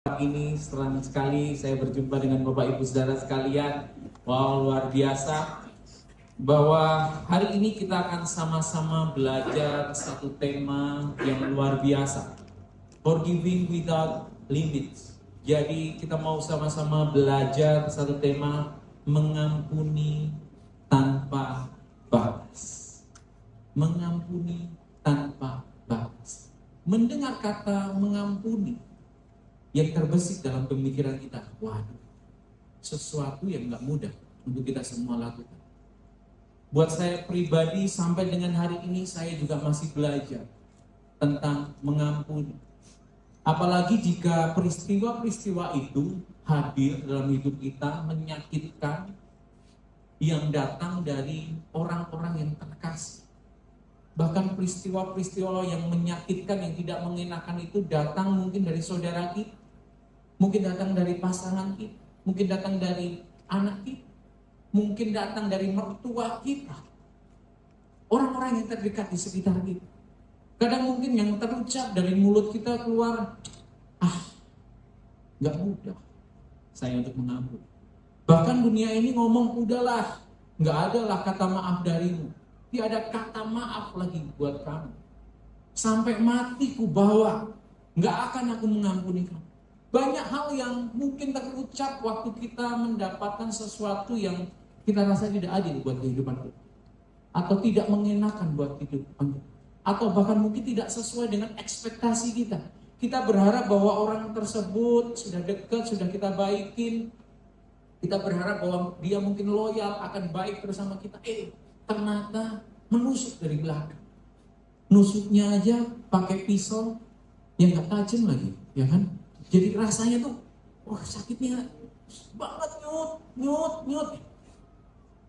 Ini senang sekali saya berjumpa dengan Bapak Ibu Saudara sekalian. Wow, luar biasa bahwa hari ini kita akan sama-sama belajar satu tema yang luar biasa, Forgiving Without Limits. Jadi kita mau sama-sama belajar satu tema, mengampuni tanpa batas. Mengampuni tanpa batas. Mendengar kata mengampuni yang terbesit dalam pemikiran kita, waduh, sesuatu yang gak mudah untuk kita semua lakukan. Buat saya pribadi sampai dengan hari ini saya juga masih belajar tentang mengampuni. Apalagi jika peristiwa-peristiwa itu hadir dalam hidup kita, menyakitkan, yang datang dari orang-orang yang terkasih. Bahkan peristiwa-peristiwa yang menyakitkan, yang tidak mengenakan itu datang mungkin dari saudara kita, mungkin datang dari pasangan kita, mungkin datang dari anak kita, mungkin datang dari mertua kita, orang-orang yang terdekat di sekitar kita. Kadang mungkin yang terucap dari mulut kita keluar, gak mudah saya untuk mengampuni. Bahkan dunia ini ngomong, udahlah, gak ada lah kata maaf darimu. Tidak ada kata maaf lagi buat kamu. Sampai mati ku bawa, gak akan aku mengampuni kamu. Banyak hal yang mungkin terucap waktu kita mendapatkan sesuatu yang kita rasa tidak adil buat kehidupan kita, atau tidak mengenakan buat kehidupan kita, atau bahkan mungkin tidak sesuai dengan ekspektasi kita. Kita berharap bahwa orang tersebut sudah dekat, sudah kita baikin, kita berharap bahwa dia mungkin loyal, akan baik bersama kita. Ternyata menusuk dari belakang. Nusuknya aja pakai pisau yang gak tajam lagi, ya kan? Jadi rasanya tuh, sakitnya banget, nyut.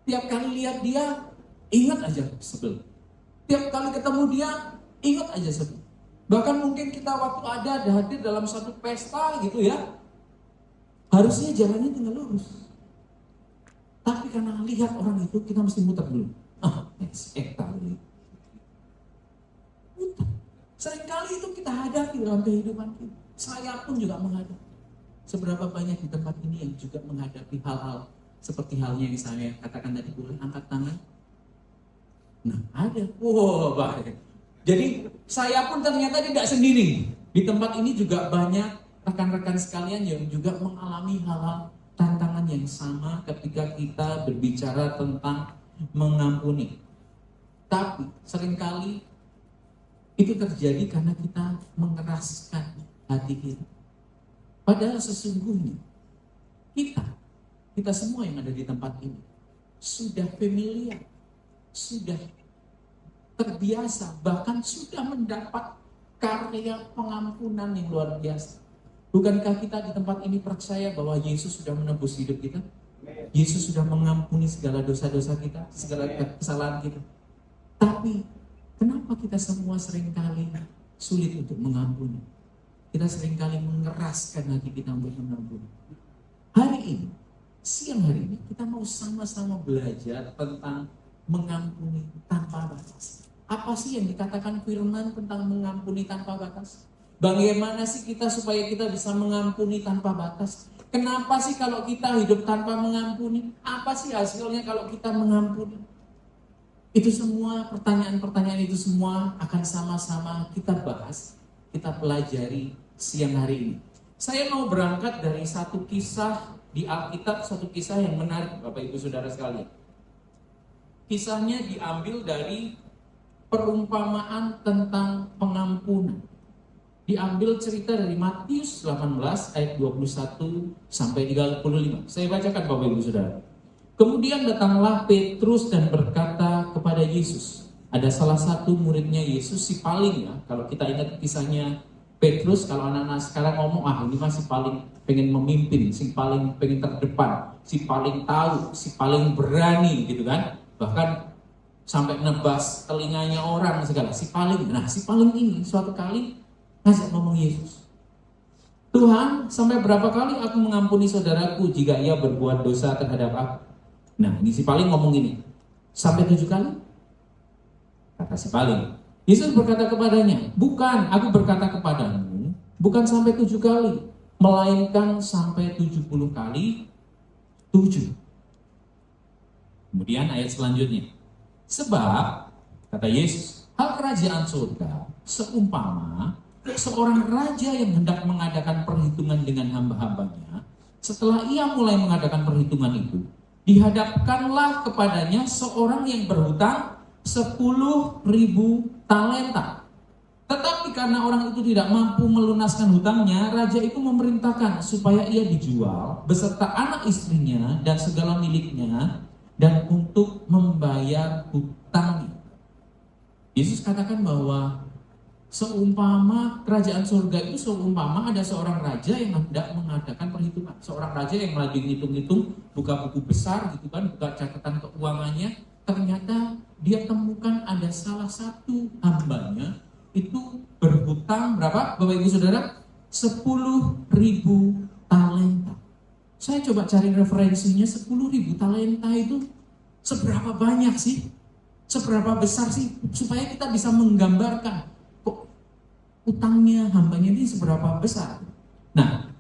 Tiap kali lihat dia, ingat aja sebel. Tiap kali ketemu dia, ingat aja sebel. Bahkan mungkin kita waktu ada hadir dalam satu pesta gitu ya, harusnya jalannya tinggal lurus. Tapi karena lihat orang itu, kita mesti muter dulu. Kali. Muter. Seringkali itu kita hadapi dalam kehidupan kita. Saya pun juga menghadapi. Seberapa banyak di tempat ini yang juga menghadapi hal-hal seperti halnya yang saya katakan tadi, boleh angkat tangan? Nah, ada. Baik. Jadi saya pun ternyata tidak sendiri. Di tempat ini juga banyak rekan-rekan sekalian yang juga mengalami hal-hal tantangan yang sama ketika kita berbicara tentang mengampuni. Tapi seringkali itu terjadi karena kita mengeraskan hati kita. Padahal sesungguhnya kita semua yang ada di tempat ini sudah familiar, sudah terbiasa, bahkan sudah mendapat karya pengampunan yang luar biasa. Bukankah kita di tempat ini percaya bahwa Yesus sudah menebus hidup kita? Yesus sudah mengampuni segala dosa-dosa kita, segala kesalahan kita. Tapi kenapa kita semua seringkali sulit untuk mengampuni? Kita seringkali mengeraskan hati kita untuk mengampuni. Hari ini, siang hari ini, kita mau sama-sama belajar tentang mengampuni tanpa batas. Apa sih yang dikatakan firman tentang mengampuni tanpa batas? Bagaimana sih kita supaya kita bisa mengampuni tanpa batas? Kenapa sih kalau kita hidup tanpa mengampuni? Apa sih hasilnya kalau kita mengampuni? Itu semua pertanyaan-pertanyaan itu semua akan sama-sama kita bahas, kita pelajari siang hari ini. Saya mau berangkat dari satu kisah di Alkitab, satu kisah yang menarik Bapak Ibu Saudara sekalian. Kisahnya diambil dari perumpamaan tentang pengampunan. Diambil cerita dari Matius 18 ayat 21 sampai 35. Saya bacakan Bapak Ibu Saudara. Kemudian datanglah Petrus dan berkata kepada Yesus. Ada salah satu muridnya Yesus, si paling ya. Kalau kita ingat kisahnya Petrus, kalau anak-anak sekarang ngomong, ini masih paling pengen memimpin, si paling pengen terdepan, si paling tahu, si paling berani gitu kan. Bahkan sampai nebas telinganya orang segala, si paling. Nah, si paling ini suatu kali ngajak ngomong Yesus, Tuhan, sampai berapa kali aku mengampuni saudaraku jika ia berbuat dosa terhadap aku? Nah, ini si paling ngomong ini, sampai 7 kali? Kata si paling. Yesus berkata kepadanya, bukan, aku berkata kepadamu, bukan sampai 7 kali, melainkan sampai 70 kali 7. Kemudian ayat selanjutnya. Sebab, kata Yesus, hal kerajaan surga seumpama seorang raja yang hendak mengadakan perhitungan dengan hamba-hambanya. Setelah ia mulai mengadakan perhitungan itu, dihadapkanlah kepadanya seorang yang berhutang 10.000 talenta. Tetapi karena orang itu tidak mampu melunaskan hutangnya, raja itu memerintahkan supaya ia dijual beserta anak istrinya dan segala miliknya, dan untuk membayar hutangnya. Yesus katakan bahwa seumpama kerajaan surga itu seumpama ada seorang raja yang hendak mengadakan perhitungan. Seorang raja yang lagi ngitung-ngitung, buka buku besar gitu kan, buka catatan keuangannya. Ternyata dia temukan ada salah satu hambanya itu berhutang berapa Bapak Ibu Saudara? 10.000 talenta. Saya coba cari referensinya, 10.000 talenta itu seberapa banyak sih? Seberapa besar sih? Supaya kita bisa menggambarkan utangnya hambanya ini seberapa besar. Nah,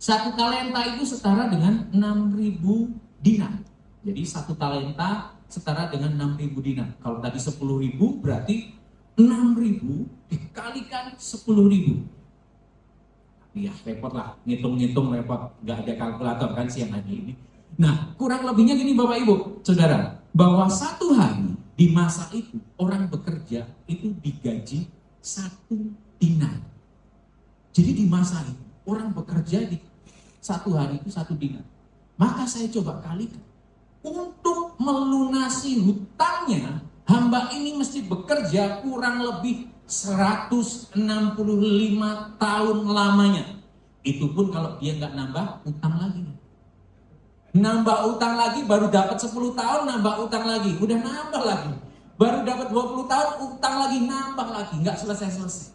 1 talenta itu setara dengan 6.000 dinar. Jadi 1 talenta setara dengan 6.000 dinar. Kalau tadi 10.000 berarti 6.000 dikalikan 10.000. Ya repot lah, ngitung-ngitung repot. Gak ada kalkulator kan siang hari ini. Nah, kurang lebihnya gini Bapak Ibu Saudara, bahwa satu hari di masa itu orang bekerja itu digaji 1 dinar. Jadi di masa itu orang bekerja di satu hari itu 1 dinar. Maka saya coba kalikan. Untuk melunasi hutangnya, hamba ini mesti bekerja kurang lebih 165 tahun lamanya. Itu pun kalau dia nggak nambah utang lagi. Nambah utang lagi baru dapat 10 tahun, nambah utang lagi. Udah nambah lagi. Baru dapat 20 tahun, utang lagi, nambah lagi. Nggak selesai-selesai.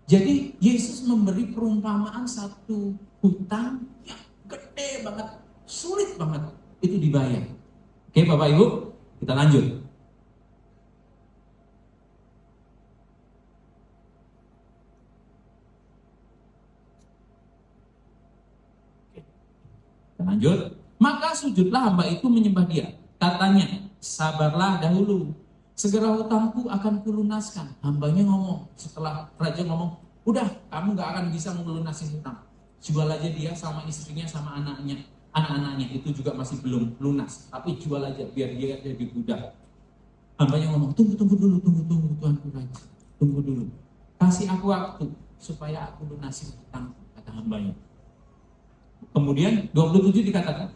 Jadi Yesus memberi perumpamaan satu hutang yang gede banget, sulit banget itu dibayar. Oke Bapak Ibu, kita lanjut. Kita lanjut. Maka sujudlah hamba itu menyembah dia. Katanya, sabarlah dahulu, segera hutangku akan kulunaskan. Hambanya ngomong, setelah raja ngomong, udah kamu gak akan bisa melunasi hutang. Jual aja dia sama istrinya sama anaknya. Anak-anaknya itu juga masih belum lunas. Tapi jual aja biar dia jadi budak. Hambanya ngomong, tunggu dulu Tuanku Raja. Tunggu dulu. Kasih aku waktu supaya aku lunasi hutang, kata hambanya. Kemudian 27 dikatakan,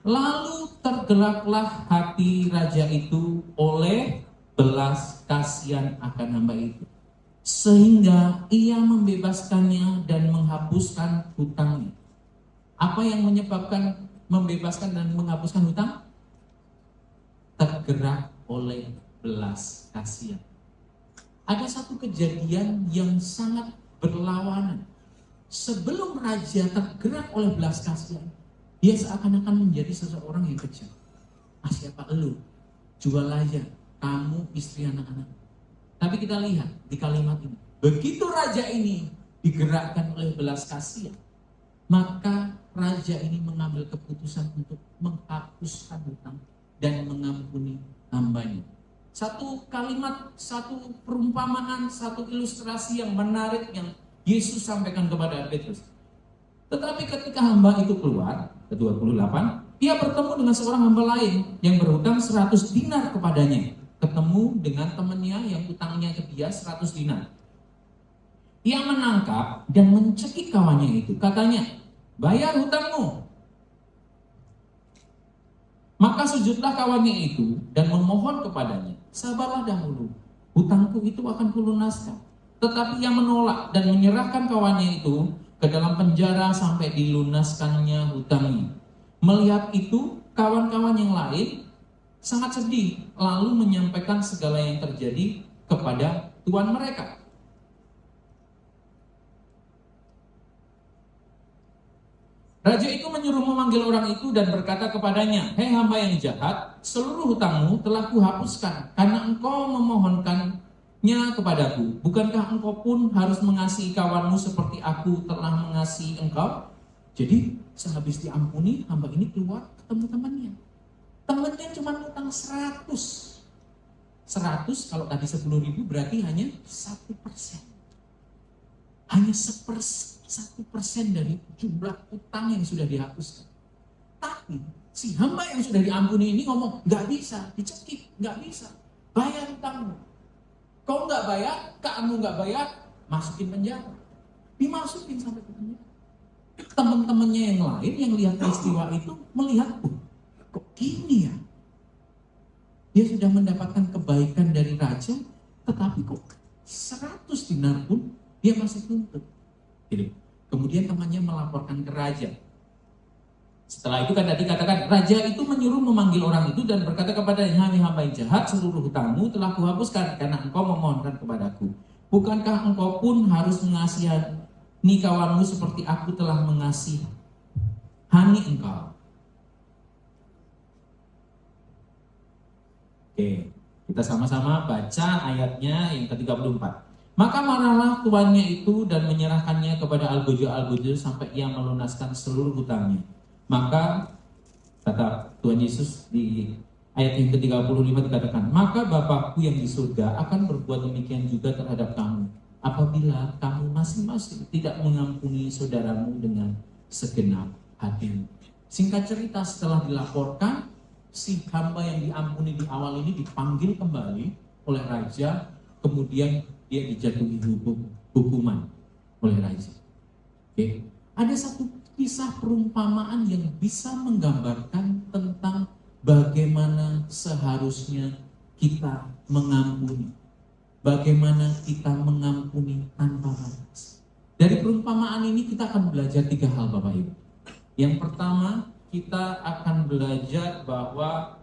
lalu tergeraklah hati raja itu oleh belas kasihan akan hamba itu, sehingga ia membebaskannya dan menghapuskan hutangnya. Apa yang menyebabkan membebaskan dan menghapuskan hutang? Tergerak oleh belas kasihan. Ada satu kejadian yang sangat berlawanan. Sebelum raja tergerak oleh belas kasihan, dia seakan-akan menjadi seseorang yang kejam. Siapa elu? Jual aja kamu, istri, anak-anak. Tapi kita lihat di kalimat ini, begitu raja ini digerakkan oleh belas kasihan, maka raja ini mengambil keputusan untuk menghapuskan hutang dan mengampuni hambanya. Satu kalimat, satu perumpamaan, satu ilustrasi yang menarik yang Yesus sampaikan kepada Petrus. Tetapi ketika hamba itu keluar, ke 28, ia bertemu dengan seorang hamba lain yang berhutang 100 dinar kepadanya. Ketemu dengan temannya yang utangnya ke dia 100 dinar. Ia menangkap dan mencekik kawannya itu. Katanya, bayar hutangmu. Maka sujudlah kawannya itu dan memohon kepadanya, sabarlah dahulu, hutangku itu akan kulunaskan. Tetapi ia menolak dan menyerahkan kawannya itu ke dalam penjara sampai dilunaskannya hutangnya. Melihat itu, kawan-kawan yang lain sangat sedih, lalu menyampaikan segala yang terjadi kepada tuan mereka. Raja itu menyuruh memanggil orang itu dan berkata kepadanya, hei hamba yang jahat, seluruh hutangmu telah kuhapuskan karena engkau memohonkan kepadaku, bukankah engkau pun harus mengasihi kawanmu seperti aku telah mengasihi engkau? Jadi sehabis diampuni, hamba ini keluar ketemu temannya. Temannya cuma utang 100. 100 kalau tadi 10.000 berarti hanya 1%. Hanya 1% dari jumlah utang yang sudah dihapuskan. Tapi si hamba yang sudah diampuni ini ngomong, nggak bisa, dicekik, nggak bisa. Bayar utangmu. Kau nggak bayar, kamu nggak bayar, masukin penjara. Dimasukin sampai ke penjara. Teman-temannya yang lain yang lihat peristiwa itu melihat, kok gini ya? Dia sudah mendapatkan kebaikan dari raja, tetapi kok 100 dinar pun dia masih tuntut. Jadi, kemudian temannya melaporkan ke raja. Setelah itu kan tadi katakan, raja itu menyuruh memanggil orang itu dan berkata kepadanya, hai hamba yang jahat, seluruh hutangmu telah kuhapuskan karena engkau memohonkan kepadaku. Bukankah engkau pun harus mengasihani kawanmu seperti aku telah mengasihani engkau? Oke, kita sama-sama baca ayatnya yang ke-34. Maka marahlah tuannya itu dan menyerahkannya kepada Al-Bojo sampai ia melunaskan seluruh hutangnya. Maka kata Tuhan Yesus di ayat yang ke-35 dikatakan, maka Bapakku yang di surga akan berbuat demikian juga terhadap kamu, apabila kamu masing-masing tidak mengampuni saudaramu dengan segenap hatimu. Singkat cerita, setelah dilaporkan, si hamba yang diampuni di awal ini dipanggil kembali oleh raja, kemudian dia dijatuhi hukuman oleh raja. Oke. Ada satu kisah perumpamaan yang bisa menggambarkan tentang bagaimana seharusnya kita mengampuni. Bagaimana kita mengampuni tanpa batas. Dari perumpamaan ini kita akan belajar 3 hal Bapak Ibu. Yang pertama, kita akan belajar bahwa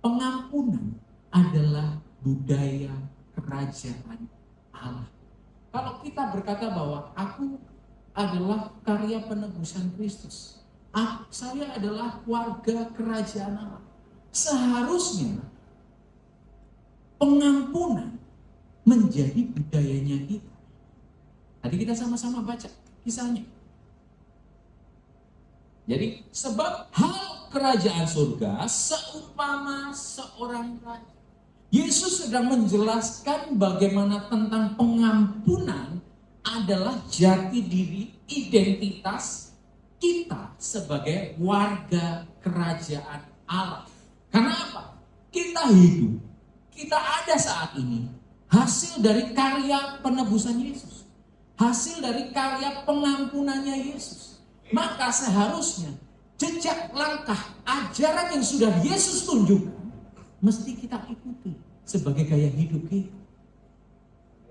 pengampunan adalah budaya kerajaan Allah. Kalau kita berkata bahwa aku adalah karya penebusan Kristus, saya adalah warga kerajaan Allah, seharusnya pengampunan menjadi budayanya kita. Tadi kita sama-sama baca kisahnya. Jadi sebab hal kerajaan surga seumpama seorang raja. Yesus sedang menjelaskan bagaimana tentang pengampunan adalah jati diri, identitas kita sebagai warga kerajaan Allah. Karena apa? Kita hidup, kita ada saat ini hasil dari karya penebusan Yesus. Hasil dari karya pengampunannya Yesus. Maka seharusnya jejak langkah ajaran yang sudah Yesus tunjukkan mesti kita ikuti sebagai gaya hidup kita.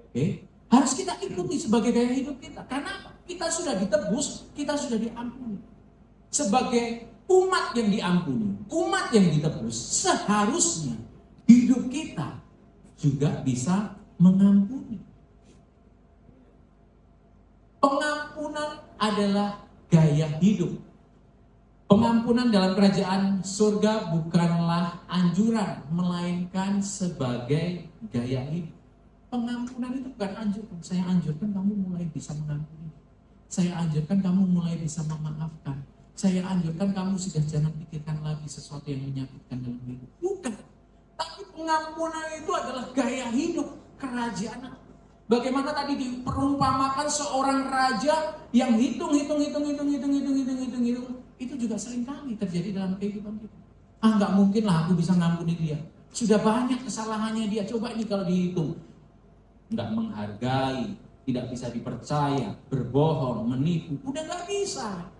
Oke? Harus kita ikuti sebagai gaya hidup kita. Karena kita sudah ditebus, kita sudah diampuni. Sebagai umat yang diampuni, umat yang ditebus, seharusnya hidup kita juga bisa mengampuni. Pengampunan adalah gaya hidup. Pengampunan dalam kerajaan surga bukanlah anjuran, melainkan sebagai gaya hidup. Pengampunan itu bukan anjuran. Saya anjurkan kamu mulai bisa mengampuni. Saya anjurkan kamu mulai bisa memaafkan. Saya anjurkan kamu sudah jangan pikirkan lagi sesuatu yang menyakitkan dalam hidup. Bukan. Tapi pengampunan itu adalah gaya hidup kerajaan. Bagaimana tadi diperumpamakan seorang raja yang hitung, itu juga seringkali terjadi dalam kehidupan kita. Nggak mungkin lah aku bisa ngampuni dia. Sudah banyak kesalahannya dia. Coba ini kalau dihitung. Nggak menghargai, tidak bisa dipercaya, berbohong, menipu. Udah nggak bisa.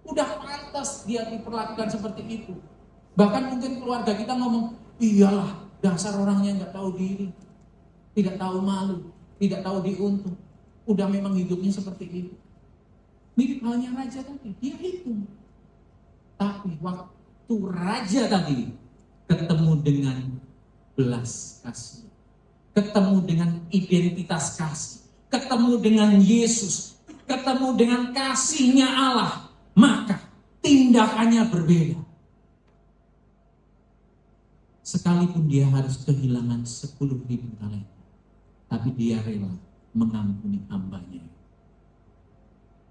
Udah pantas dia diperlakukan seperti itu. Bahkan mungkin keluarga kita ngomong, iyalah dasar orangnya nggak tahu diri, tidak tahu malu, tidak tahu diuntung. Udah memang hidupnya seperti itu. Mirip halnya raja tadi, dia hitung. Tapi waktu raja tadi ketemu dengan belas kasih, ketemu dengan identitas kasih, ketemu dengan Yesus, ketemu dengan kasihnya Allah, maka tindakannya berbeda. sekalipun dia harus kehilangan 10.000 talenta, tapi dia rela mengampuni hambanya.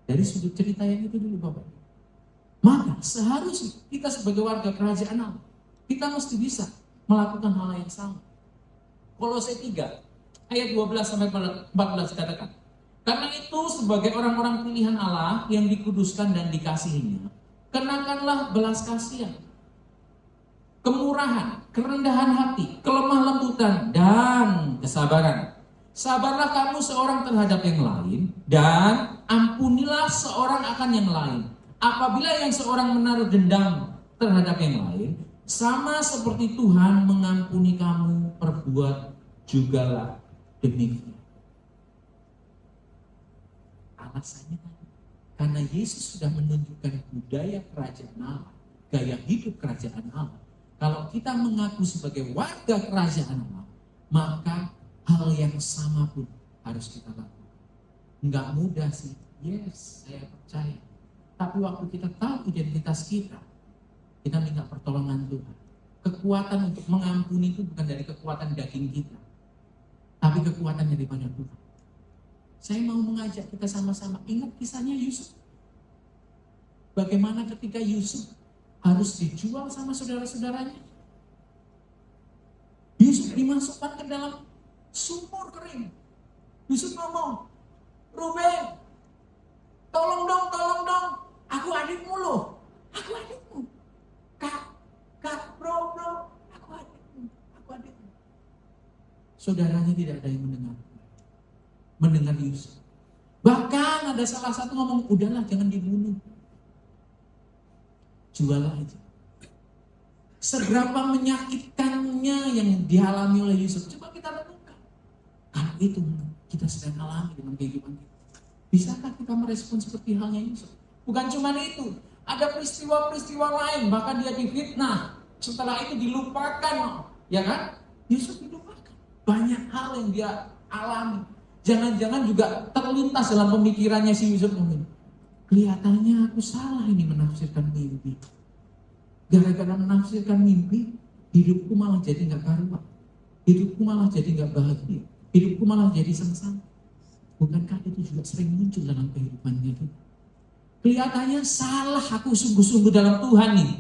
Dari sudut cerita yang itu dulu Bapak. Maka seharusnya kita sebagai warga kerajaan Allah, kita mesti bisa melakukan hal yang sama. Kolose 3 ayat 12 sampai 14 katakan, karena itu sebagai orang-orang pilihan Allah yang dikuduskan dan dikasihinya, kenakanlah belas kasihan, kemurahan, kerendahan hati, kelemah lembutan, dan kesabaran. Sabarlah kamu seorang terhadap yang lain, dan ampunilah seorang akan yang lain. Apabila yang seorang menaruh dendam terhadap yang lain, sama seperti Tuhan mengampuni kamu, perbuat jugalah demikian. Alasannya karena Yesus sudah menunjukkan budaya kerajaan Allah, gaya hidup kerajaan Allah. Kalau kita mengaku sebagai warga kerajaan Allah, maka hal yang sama pun harus kita lakukan. Enggak mudah sih, yes, saya percaya. Tapi waktu kita tahu identitas kita minta pertolongan Tuhan. Kekuatan untuk mengampuni itu bukan dari kekuatan daging kita, tapi kekuatan daripada Tuhan. Saya mau mengajak kita sama-sama ingat kisahnya Yusuf. Bagaimana ketika Yusuf harus dijual sama saudara-saudaranya. Yusuf dimasukkan ke dalam sumur kering. Yusuf ngomong, Ruben, tolong dong, aku adikmu loh, aku adikmu. Kak, bro, aku adikmu. Saudaranya tidak ada yang mendengar Yusuf. Bahkan ada salah satu ngomong, udahlah jangan dibunuh, jual aja. Seberapa menyakitkannya yang dialami oleh Yusuf, coba kita renungkan. Kalau itu kita sedang alami dalam kehidupan kita, bisakah kita merespon seperti halnya Yusuf? Bukan cuma itu, ada peristiwa-peristiwa lain, bahkan dia difitnah, setelah itu dilupakan, ya kan? Yusuf dilupakan. Banyak hal yang dia alami. Jangan-jangan juga terlintas dalam pemikirannya si Yusuf mungkin. Kelihatannya aku salah ini menafsirkan mimpi. Gara-gara menafsirkan mimpi, hidupku malah jadi gak karuan. Hidupku malah jadi gak bahagia. Hidupku malah jadi sengsara. Bukankah itu juga sering muncul dalam kehidupan kita? Kelihatannya salah aku sungguh-sungguh dalam Tuhan nih.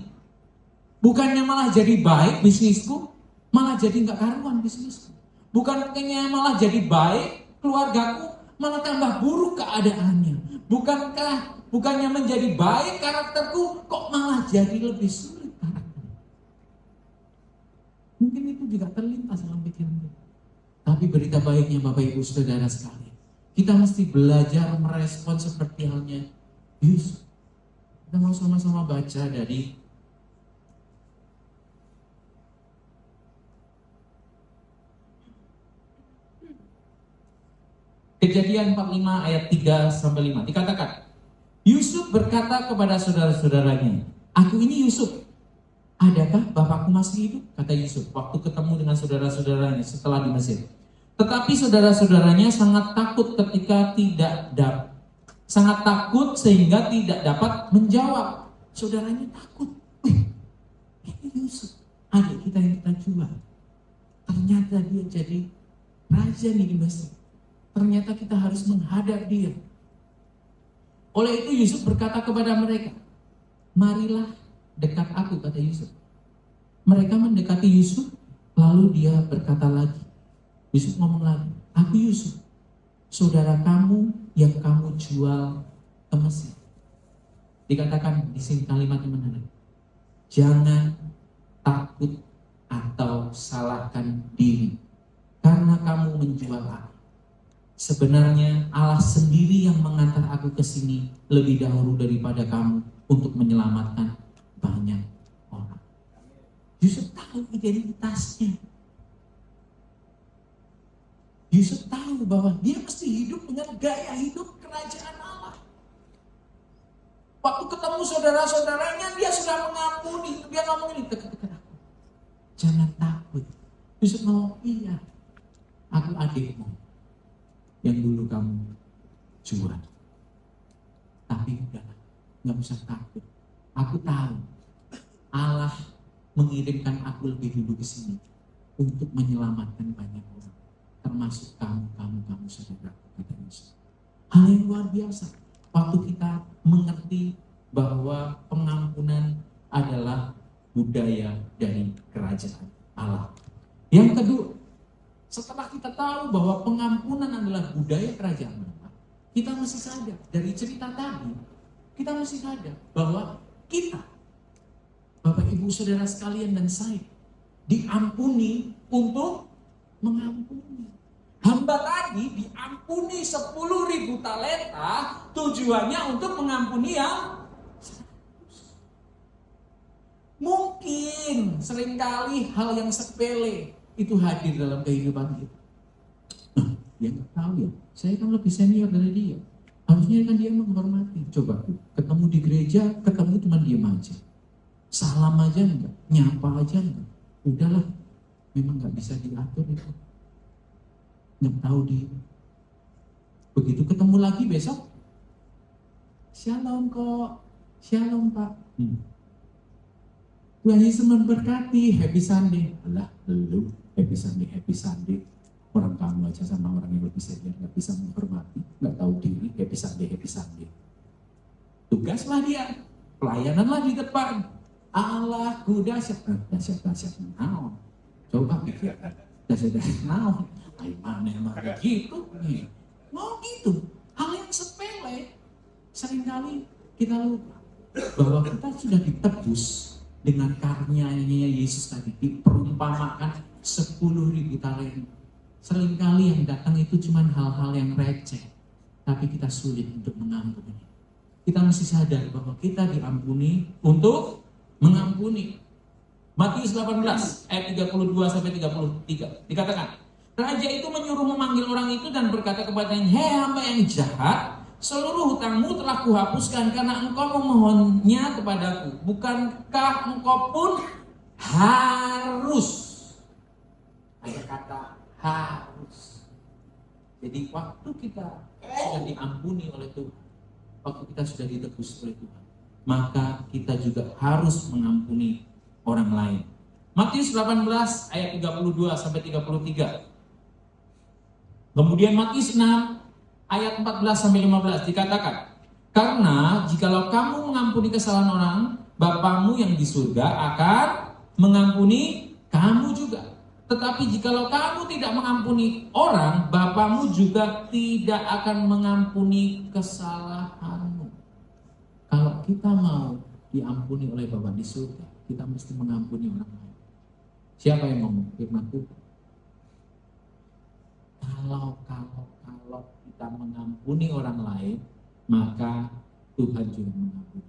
Bukannya malah jadi baik bisnisku, malah jadi gak karuan bisnisku. Bukannya malah jadi baik keluargaku, malah tambah buruk keadaannya. Bukannya menjadi baik karakterku, kok malah jadi lebih sulit karakter. Mungkin itu juga terlintas dalam pikiran kita. Tapi berita baiknya Bapak Ibu Saudara sekalian, kita mesti belajar merespon seperti halnya Yusuf. Kita mau sama-sama baca dari Kejadian 45 ayat 3 sampai 5. Dikatakan, Yusuf berkata kepada saudara-saudaranya, aku ini Yusuf. Adakah bapakku masih hidup? Kata Yusuf waktu ketemu dengan saudara-saudaranya setelah di Mesir. Tetapi saudara-saudaranya sangat takut sangat takut sehingga tidak dapat menjawab. Saudaranya takut. Ini Yusuf, adik kita yang kita jual. Ternyata dia jadi raja nih di Mesir. Ternyata kita harus menghadap dia. Oleh itu Yusuf berkata kepada mereka, marilah dekat aku, kata Yusuf. Mereka mendekati Yusuf, lalu dia berkata lagi. Yusuf ngomong lagi, aku Yusuf, saudara kamu yang kamu jual ke Mesir. Dikatakan di sini kalimat yang menarik. Jangan takut atau salahkan diri karena kamu menjual aku. Sebenarnya Allah sendiri yang mengantar aku ke sini lebih dahulu daripada kamu untuk menyelamatkan banyak orang. Yusuf tahu identitasnya. Yusuf tahu bahwa dia mesti hidup dengan gaya hidup kerajaan Allah. Waktu ketemu saudara-saudaranya, dia sudah mengampuni. Dia ngomong ini, dekat-dekat aku. Jangan takut. Yusuf ngomong, iya, aku adikmu yang dulu kamu jual. Tapi udah, gak usah takut. Aku tahu Allah mengirimkan aku lebih dulu ke sini untuk menyelamatkan banyak orang, termasuk kamu saudara, kata Yesus. Hal yang luar biasa. Waktu kita mengerti bahwa pengampunan adalah budaya dari kerajaan Allah. Yang kedua, setelah kita tahu bahwa pengampunan adalah budaya kerajaan Allah, kita mesti sadar dari cerita tadi, kita mesti sadar bahwa kita, Bapak Ibu Saudara sekalian dan saya, diampuni untuk mengampuni. Hamba tadi diampuni 10.000 talenta, tujuannya untuk mengampuni yang 100. Mungkin seringkali hal yang sepele itu hadir dalam kehidupan kita. Nah, dia nggak tahu ya, saya kan lebih senior dari dia. Harusnya kan dia menghormati. Coba ketemu di gereja, ketemu cuma diem aja. Salam aja enggak, nyapa aja enggak. Udahlah, memang nggak bisa diatur itu. Nggak tahu dia. Begitu ketemu lagi besok, shalom kok, shalom pak. Tuhan Yesus memberkati, happy Sunday. Alah, lu happy Sunday. Orang kamu aja sama orang yang lebih senior nggak bisa menghormati, nggak tahu diri, happy Sunday. Tugaslah dia, pelayananlah di depan. Allah, dahsyat. Nah, coba pikir, dahsyat. Nah, mana begitu nih? Mau gitu, hal yang sepele. Seringkali kita lupa bahwa kita sudah ditebus dengan karunia-Nya Yesus tadi, diperumpamakan 10.000 talenta. Seringkali yang datang itu cuma hal-hal yang receh, tapi kita sulit untuk mengampuni. Kita mesti sadar bahwa kita diampuni untuk mengampuni. Matius 18 ayat 32 sampai 33 dikatakan, raja itu menyuruh memanggil orang itu dan berkata kepadanya, hei hamba yang jahat, seluruh hutangmu telah kuhapuskan karena engkau memohonnya kepadaku. Bukankah engkau pun harus? Ada kata harus. Jadi waktu kita sudah diampuni oleh Tuhan, waktu kita sudah ditebus oleh Tuhan, maka kita juga harus mengampuni orang lain. Matius 18 ayat 32 sampai 33. Kemudian Matius 6 ayat 14 sampai 15 dikatakan, karena jikalau kamu mengampuni kesalahan orang, Bapamu yang di surga akan mengampuni kamu juga. Tetapi jikalau kamu tidak mengampuni orang, Bapamu juga tidak akan mengampuni kesalahanmu. Kalau kita mau diampuni oleh Bapa di surga, kita mesti mengampuni orang lain. Siapa yang ngomong? Firman Tuhan. Kalau kita mengampuni orang lain, maka Tuhan juga mengampuni.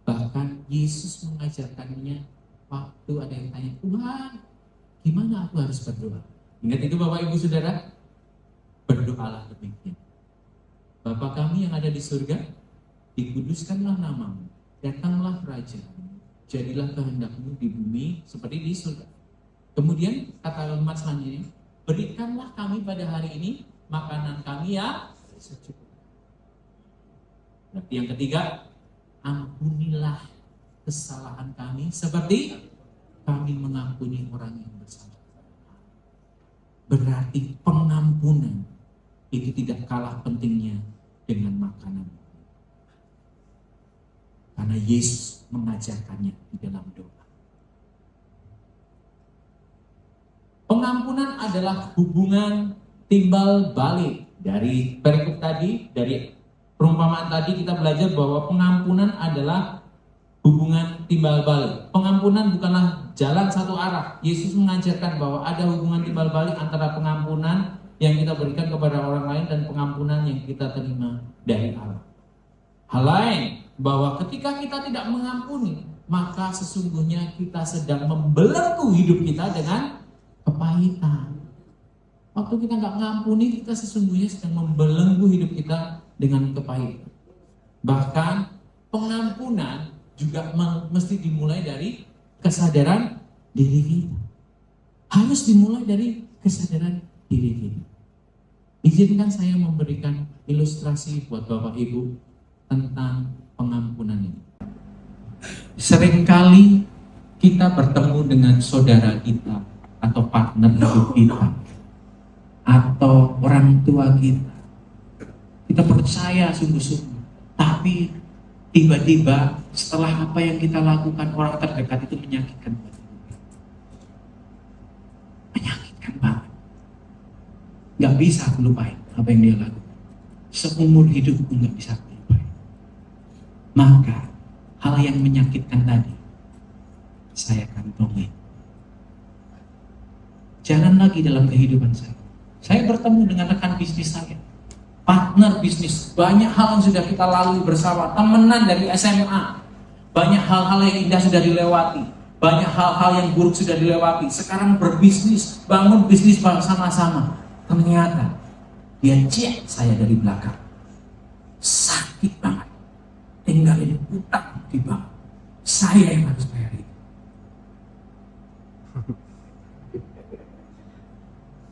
Bahkan Yesus mengajarkannya waktu ada yang tanya, Tuhan, gimana aku harus berdoa? Ingat itu Bapak Ibu Saudara? Berdoalah demikian. Bapa kami yang ada di surga, dikuduskanlah namamu, datanglah kerajaan-mu, jadilah kehendak-mu di bumi seperti di surga. Kemudian kata kalimat selanjutnya, berikanlah kami pada hari ini makanan kami yang secukupnya. Berarti yang ketiga, ampunilah kesalahan kami seperti kami mengampuni orang yang bersalah. Berarti pengampunan itu tidak kalah pentingnya dengan makanan. Karena Yesus mengajarkannya di dalam doa. Pengampunan adalah hubungan timbal balik. Dari perikop tadi, dari perumpamaan tadi kita belajar bahwa pengampunan adalah hubungan timbal balik. Pengampunan bukanlah jalan satu arah. Yesus mengajarkan bahwa ada hubungan timbal balik antara pengampunan yang kita berikan kepada orang lain dan pengampunan yang kita terima dari Allah. Hal lain, bahwa ketika kita tidak mengampuni, maka sesungguhnya kita sedang membelenggu hidup kita dengan kepahitan. Waktu kita nggak mengampuni, kita sesungguhnya sedang membelenggu hidup kita dengan kepahitan. Bahkan pengampunan juga mesti dimulai dari kesadaran diri kita. Harus dimulai dari kesadaran diri kita. Izinkan saya memberikan ilustrasi buat Bapak Ibu tentang pengampunan ini. Seringkali kita bertemu dengan saudara kita atau partner hidup kita atau orang tua kita, kita percaya sungguh-sungguh, tapi tiba-tiba setelah apa yang kita lakukan orang terdekat itu menyakitkan banget. Gak bisa aku lupain apa yang dia lakukan. Seumur hidupku gak bisa aku lupain. Maka hal yang menyakitkan tadi saya kantongin. Jangan lagi dalam kehidupan saya. Saya bertemu dengan rekan bisnis saya, partner bisnis. Banyak hal yang sudah kita lalui bersama, temenan dari SMA. Banyak hal-hal yang indah sudah dilewati. Banyak hal-hal yang buruk sudah dilewati. Sekarang berbisnis, bangun bisnis bersama-sama. Ternyata dia cek saya dari belakang. Sakit banget. Tinggalin utang di bank. Saya yang harus bayar itu.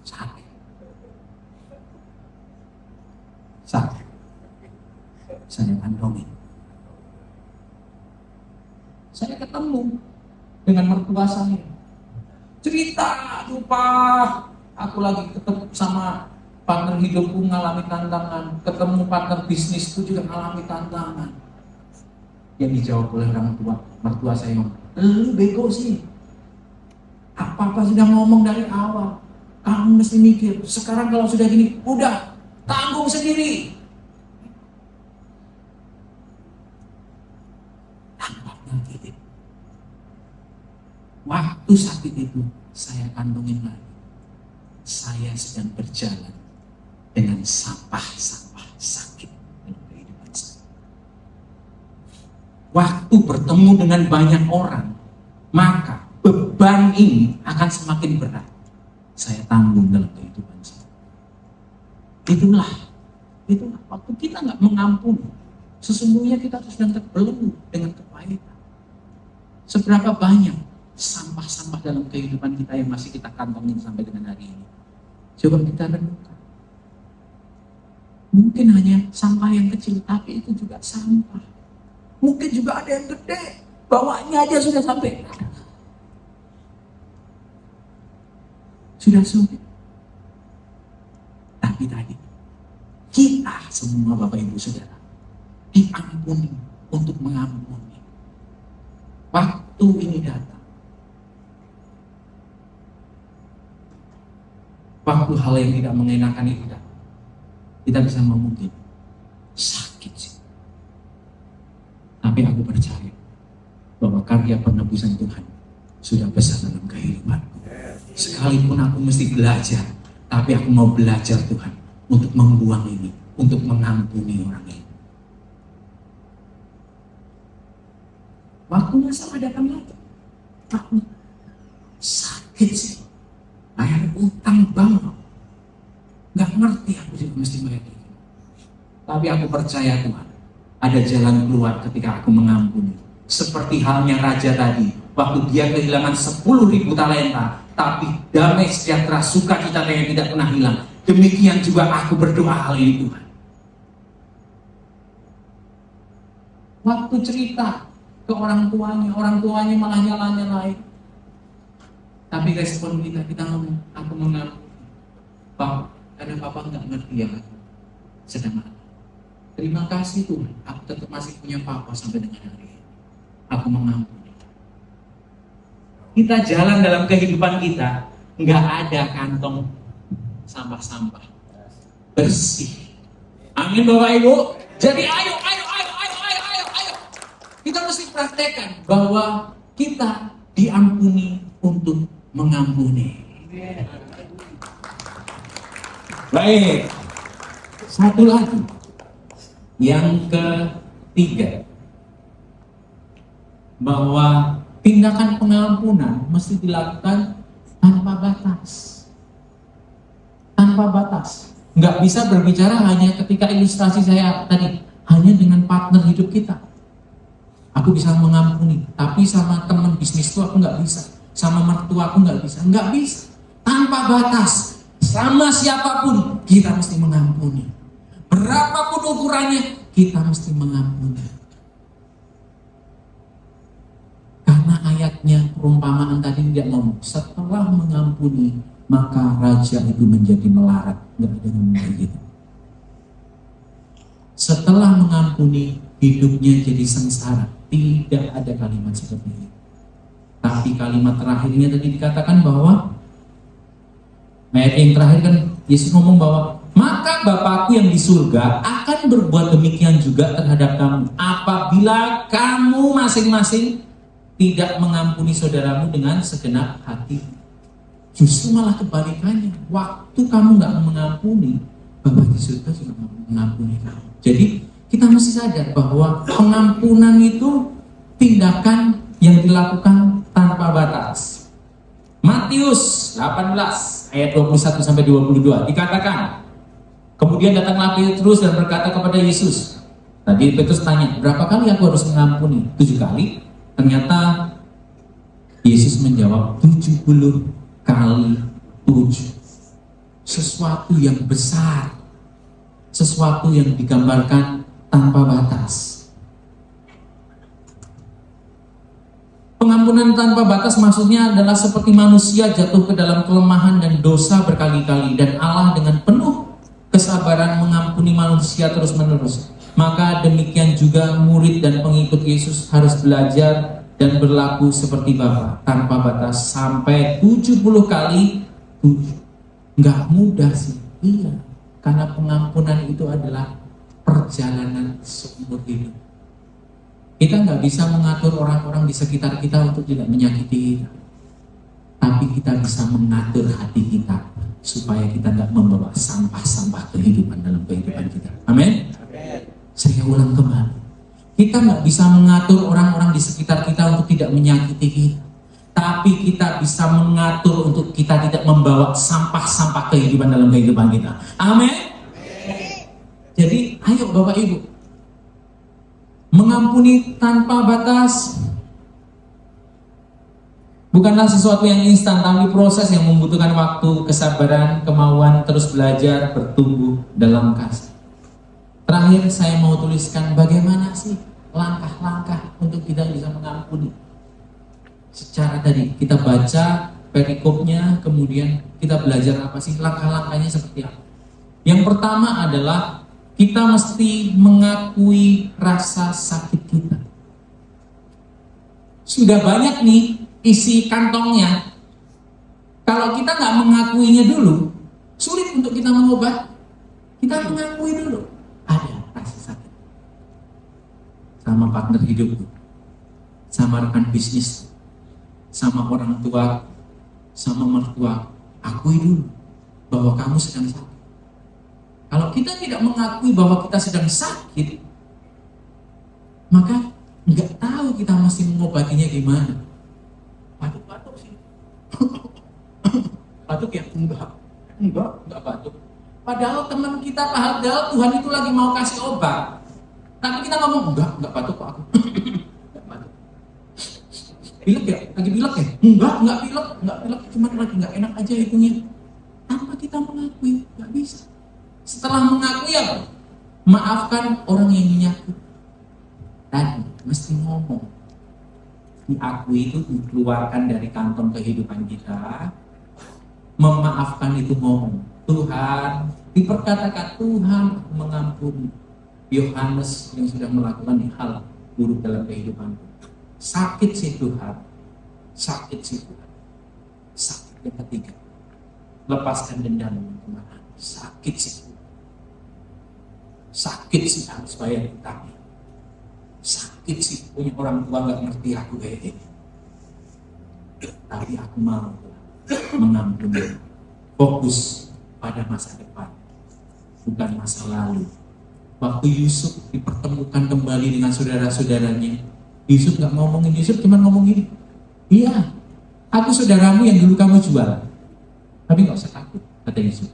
Sakit. Sakit. Saya kantongin. Saya ketemu dengan mertua saya. Cerita, lupa. Aku lagi ketemu sama partner hidupku mengalami tantangan. Ketemu partner bisnisku juga mengalami tantangan. Yang dijawab oleh orang tua, mertua saya ngomong, lu bego sih. Apa-apa sudah ngomong dari awal. Kamu mesti mikir, sekarang kalau sudah gini, udah, tanggung sendiri. Tampaknya gitu. Waktu sakit itu, saya kantongin lagi. Saya sedang berjalan dengan sampah-sampah sakit dalam kehidupan saya. Waktu bertemu dengan banyak orang, maka beban ini akan semakin berat. Saya tanggung dalam kehidupan saya. Itulah waktu kita nggak mengampuni. Sesungguhnya kita sedang terbelenggu dengan kepahitan. Seberapa banyak sampah-sampah dalam kehidupan kita yang masih kita kantongin sampai dengan hari ini. Coba kita renungkan. Mungkin hanya sampah yang kecil, tapi itu juga sampah. Mungkin juga ada yang gede, bawanya aja sudah sampai. Sudah sulit. Tapi tadi, kita semua Bapak Ibu Saudara, diampuni untuk mengampuni. Waktu ini datang. Waktu hal yang tidak mengenakan itu datang. Kita bisa memungkit. Sakit sih. Tapi aku percaya bahwa karya penebusan Tuhan sudah besar dalam kehidupanku. Sekalipun aku mesti belajar, tapi aku mau belajar Tuhan untuk membuang ini, untuk mengampuni orang ini. Waktu masalah datang lagi, aku sakit sih. Bayar utang bank, nggak ngerti aku juga mesti bayar itu. Tapi aku percaya Tuhan, ada jalan keluar ketika aku mengampuni. Seperti halnya raja tadi, waktu dia kehilangan 10.000 talenta, tapi damai sejahtera sukacita yang tidak pernah hilang. Demikian juga aku berdoa hal ini Tuhan. Waktu cerita ke orang tuanya malah nyala-nyalain. Tapi respon kita ngomong, aku mengampuni. Papa, karena Papa nggak ngerti ya aku sedang apa. Terima kasih Tuhan, aku tetap masih punya Papa sampai dengan hari ini. Aku mengampuni. Kita jalan dalam kehidupan kita, nggak ada kantong sampah-sampah. Bersih. Amin Bapak Ibu. Jadi ayo. Kita mesti praktekkan bahwa kita diampuni untuk mengampuni. Baik. Satu lagi. Yang ketiga. Bahwa tindakan pengampunan mesti dilakukan tanpa batas. Tanpa batas. Nggak bisa berbicara hanya ketika ilustrasi saya tadi. Hanya dengan partner hidup kita. Aku bisa mengampuni. Tapi sama teman bisnisku aku nggak bisa. Sama mertua aku nggak bisa. Nggak bisa. Tanpa batas. Sama siapapun kita mesti mengampuni. Berapapun ukurannya kita mesti mengampuni. Karena ayatnya perumpamaan tadi tidak ngomong setelah mengampuni maka raja itu menjadi melarat, nggak ada ngomong gitu. Setelah mengampuni hidupnya jadi sengsara, tidak ada kalimat seperti itu. Tapi kalimat terakhirnya tadi dikatakan bahwa ayat yang terakhir kan Yesus ngomong bahwa maka Bapakku yang di surga akan berbuat demikian juga terhadap kamu apabila kamu masing-masing tidak mengampuni saudaramu dengan segenap hati. Justru malah kebalikannya, waktu kamu nggak mengampuni, Bapa di surga juga mengampuni kamu. Jadi kita mesti sadar bahwa pengampunan itu tindakan yang dilakukan tanpa batas. Matius 18 ayat 21 sampai 22 dikatakan, kemudian datanglah Petrus dan berkata kepada Yesus. Tadi Petrus tanya, berapa kali aku harus mengampuni? 7 kali. Ternyata Yesus menjawab 70 kali 7. Sesuatu yang besar, sesuatu yang digambarkan tanpa batas. Pengampunan tanpa batas maksudnya adalah seperti manusia jatuh ke dalam kelemahan dan dosa berkali-kali, dan Allah dengan penuh kesabaran mengampuni manusia terus-menerus. Maka demikian juga murid dan pengikut Yesus harus belajar dan berlaku seperti Bapa tanpa batas sampai 70 kali 7. Nggak mudah sih, iya. Karena pengampunan itu adalah perjalanan seumur hidup. Kita nggak bisa mengatur orang-orang di sekitar kita untuk tidak menyakiti kita. Tapi kita bisa mengatur hati kita supaya kita nggak membawa sampah-sampah kehidupan dalam kehidupan kita. Amin. Saya ulang kembali. Kita nggak bisa mengatur orang-orang di sekitar kita untuk tidak menyakiti kita. Tapi kita bisa mengatur untuk kita tidak membawa sampah-sampah kehidupan dalam kehidupan kita. Amin. Jadi ayo Bapak Ibu, mengampuni tanpa batas bukanlah sesuatu yang instan, tapi proses yang membutuhkan waktu, kesabaran, kemauan, terus belajar, bertumbuh dalam kasih. Terakhir saya mau tuliskan bagaimana sih langkah-langkah untuk kita bisa mengampuni. Secara tadi kita baca perikopnya, kemudian kita belajar apa sih langkah-langkahnya seperti apa. Yang pertama adalah kita mesti mengakui rasa sakit kita. Sudah banyak nih isi kantongnya. Kalau kita nggak mengakuinya dulu, sulit untuk kita mengubah. Kita mengakui dulu. Ada rasa sakit sama partner hidup, sama rekan bisnis, sama orang tua, sama mertua. Akui dulu bahwa kamu sedang sakit. Kalau kita tidak mengakui bahwa kita sedang sakit, maka nggak tahu kita mesti mengobatinya gimana. Batuk-batuk sih. Batuk ya? Enggak batuk. Padahal teman kita, padahal Tuhan itu lagi mau kasih obat. Tapi kita ngomong, enggak batuk kok aku. Enggak batuk. Pilek ya? Lagi pilek ya? Enggak pilek. Cuma lagi enggak enak aja hidungnya. Tanpa kita mengakui, enggak bisa. Setelah mengakui apa? Maafkan orang yang menyakiti. Tadi, mesti ngomong. Diakui itu dikeluarkan dari kantong kehidupan kita. Memaafkan itu ngomong. Tuhan, diperkatakan Tuhan mengampuni Yohanes yang sudah melakukan hal buruk dalam kehidupan. Sakit sih Tuhan. Sakit yang ketiga, lepaskan dendam dan kemarahan. Sakit sih harus bayar utang. Sakit sih punya orang tua gak ngerti aku kayak gini. Tapi aku mau mengampuni. Fokus pada masa depan, bukan masa lalu. Waktu Yusuf dipertemukan kembali dengan saudara-saudaranya, Yusuf gak ngomongin, Yusuf cuma ngomong gini, iya, aku saudaramu yang dulu kamu jual. Tapi gak usah takut, kata Yusuf.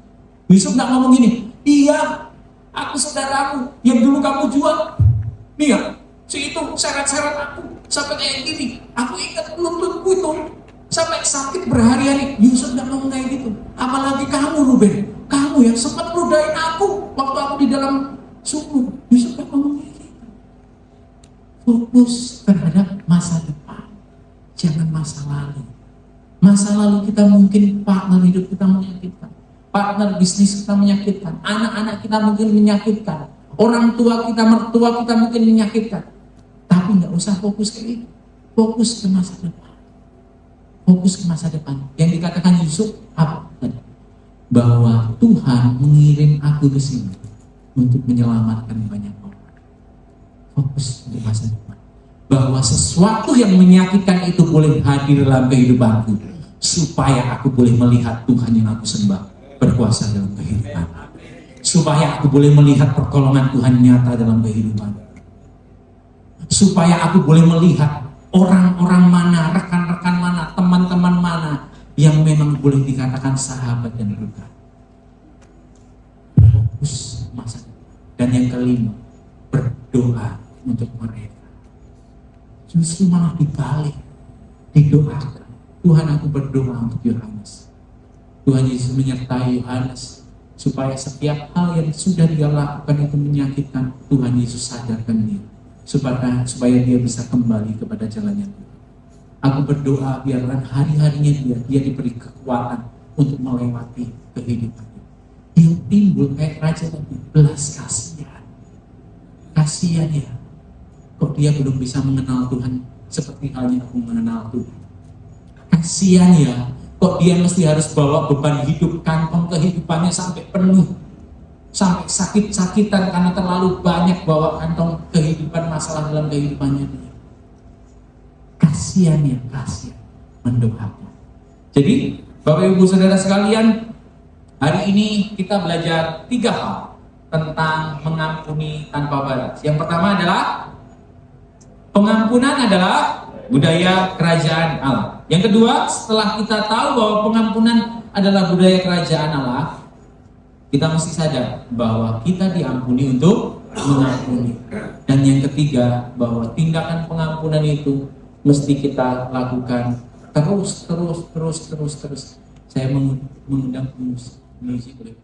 Yusuf gak ngomong gini, iya, aku saudaramu yang dulu kamu jual. Nih ya, si itu seret-seret aku sampai kayak gini. Aku ingat lututku itu sampai sakit berhari-hari. Yusuf gak ngomong kayak gitu. Apalagi kamu Ruben, kamu yang sempat ludahin aku waktu aku di dalam suku. Yusuf gak ngomong kayak gitu. Fokus terhadap masa depan. Jangan masa lalu. Masa lalu kita mungkin partner hidup kita menyakitkan, partner bisnis kita menyakitkan, anak-anak kita mungkin menyakitkan, orang tua kita, mertua kita mungkin menyakitkan. Tapi nggak usah fokus ke itu. Fokus ke masa depan. Fokus ke masa depan. Yang dikatakan Yusuf apa? Bahwa Tuhan mengirim aku ke sini untuk menyelamatkan banyak orang. Fokus untuk masa depan. Bahwa sesuatu yang menyakitkan itu boleh hadir dalam kehidupanku, supaya aku boleh melihat Tuhan yang aku sembah berkuasa dalam kehidupan. Supaya aku boleh melihat pertolongan Tuhan nyata dalam kehidupan. Supaya aku boleh melihat orang-orang mana, rekan-rekan mana, teman-teman mana yang memang boleh dikatakan sahabat dan rekan. Fokus masa depan. Dan yang kelima, berdoa untuk mereka. Justru malah dibalik, didoakan. Tuhan, aku berdoa untuk Yohanes. Tuhan Yesus menyertai Yohanes supaya setiap hal yang sudah dia lakukan itu menyakitkan, Tuhan Yesus sadarkan dia supaya dia bisa kembali kepada jalannya. Aku berdoa biarlah hari-harinya dia diberi kekuatan untuk melewati kehidupannya. Yang timbul kayak raja tadi, belas kasihan. Kasihan ya, kok dia belum bisa mengenal Tuhan seperti halnya aku mengenal Tuhan. Kasihan ya, kok dia mesti harus bawa beban hidup, kantong kehidupannya sampai penuh, sampai sakit-sakitan karena terlalu banyak bawa kantong kehidupan, masalah dalam kehidupannya dia. Kasihan ya, kasihan. Mendoakan. Jadi Bapak Ibu Saudara sekalian, hari ini kita belajar 3 hal tentang mengampuni tanpa balas. Yang pertama adalah pengampunan adalah budaya kerajaan Allah. Yang kedua, setelah kita tahu bahwa pengampunan adalah budaya kerajaan Allah, kita mesti sadar bahwa kita diampuni untuk mengampuni. Dan yang ketiga, bahwa tindakan pengampunan itu mesti kita lakukan terus. Saya mengundang musik boleh.